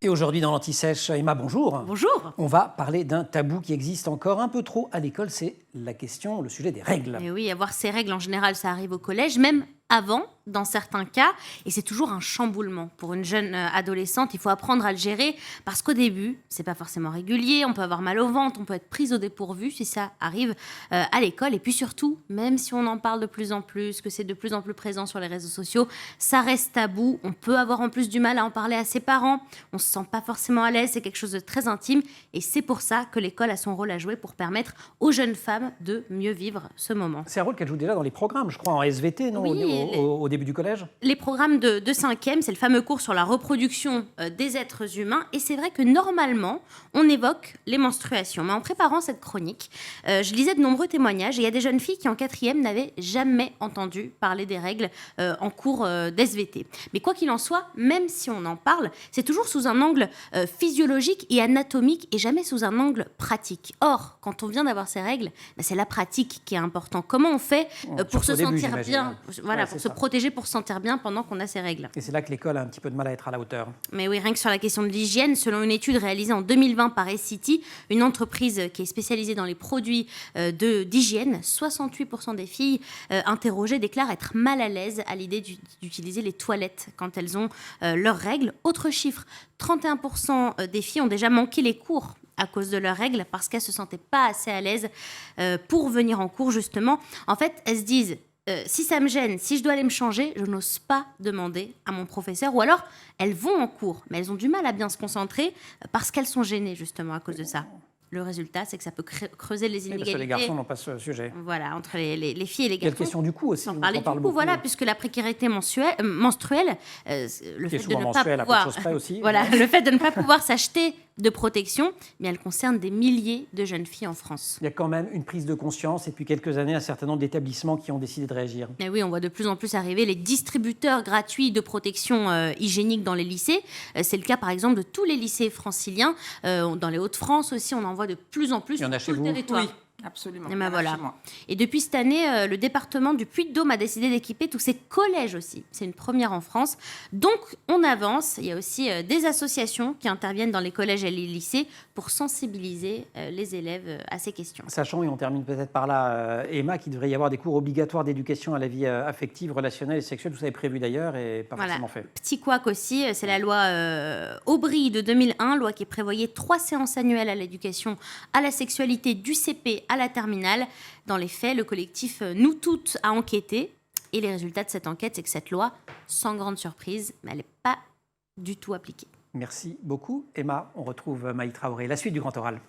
Et aujourd'hui dans l'Anti-Sèche, Emma, bonjour. Bonjour. On va parler d'un tabou qui existe encore un peu trop à l'école, c'est le sujet des règles. Et oui, avoir ces règles, en général, ça arrive au collège, même avant, dans certains cas, et c'est toujours un chamboulement. Pour une jeune adolescente, il faut apprendre à le gérer, parce qu'au début, c'est pas forcément régulier, on peut avoir mal au ventre, on peut être prise au dépourvu si ça arrive à l'école, et puis surtout, même si on en parle de plus en plus, que c'est de plus en plus présent sur les réseaux sociaux, ça reste tabou, on peut avoir en plus du mal à en parler à ses parents, on se sent pas forcément à l'aise, c'est quelque chose de très intime, et c'est pour ça que l'école a son rôle à jouer pour permettre aux jeunes femmes de mieux vivre ce moment. C'est un rôle qu'elle joue déjà dans les programmes, je crois, en SVT, non, Oui, au début du collège. Les programmes de 5e, c'est le fameux cours sur la reproduction des êtres humains. Et c'est vrai que normalement, on évoque les menstruations. Mais en préparant cette chronique, je lisais de nombreux témoignages. Et il y a des jeunes filles qui, en 4e, n'avaient jamais entendu parler des règles en cours d'SVT. Mais quoi qu'il en soit, même si on en parle, c'est toujours sous un angle physiologique et anatomique et jamais sous un angle pratique. Or, quand on vient d'avoir ces règles, c'est la pratique qui est important. Comment on fait pour se sentir bien, voilà, pour se protéger, pour se sentir bien pendant qu'on a ces règles. Et c'est là que l'école a un petit peu de mal à être à la hauteur. Mais oui, rien que sur la question de l'hygiène, selon une étude réalisée en 2020 par Essity, une entreprise qui est spécialisée dans les produits d'hygiène, 68% des filles interrogées déclarent être mal à l'aise à l'idée d'utiliser les toilettes quand elles ont leurs règles. Autre chiffre, 31% des filles ont déjà manqué les cours à cause de leurs règles parce qu'elles ne se sentaient pas assez à l'aise pour venir en cours, justement. En fait, elles se disent... si ça me gêne, si je dois aller me changer, je n'ose pas demander à mon professeur. Ou alors, elles vont en cours, mais elles ont du mal à bien se concentrer parce qu'elles sont gênées, justement, à cause de ça. Le résultat, c'est que ça peut creuser les inégalités. Parce que les garçons n'ont pas ce sujet. Voilà, entre les filles et les garçons. Il y a la question du coût aussi. On parle beaucoup. Voilà, puisque la précarité menstruelle, le fait de ne pas pouvoir, aussi, voilà, le fait de ne pas pouvoir s'acheter de protection, mais elle concerne des milliers de jeunes filles en France. Il y a quand même une prise de conscience et depuis quelques années, un certain nombre d'établissements qui ont décidé de réagir. Et oui, on voit de plus en plus arriver les distributeurs gratuits de protection hygiénique dans les lycées. C'est le cas par exemple de tous les lycées franciliens. Dans les Hauts-de-France aussi, on en voit de plus en plus sur tout le territoire. Oui. Absolument. Et, voilà. Et depuis cette année, le département du Puy-de-Dôme a décidé d'équiper tous ses collèges aussi. C'est une première en France. Donc, on avance. Il y a aussi des associations qui interviennent dans les collèges et les lycées pour sensibiliser les élèves à ces questions. Sachant, et on termine peut-être par là, Emma, qu'il devrait y avoir des cours obligatoires d'éducation à la vie affective, relationnelle et sexuelle. Tout ça est prévu d'ailleurs et pas forcément fait. Petit couac aussi, c'est la loi Aubry de 2001, loi qui prévoyait 3 séances annuelles à l'éducation à la sexualité du CP à la terminale. Dans les faits, le collectif Nous Toutes a enquêté et les résultats de cette enquête, c'est que cette loi, sans grande surprise, elle n'est pas du tout appliquée. Merci beaucoup Emma. On retrouve Maï Traoré. La suite du Grand Oral.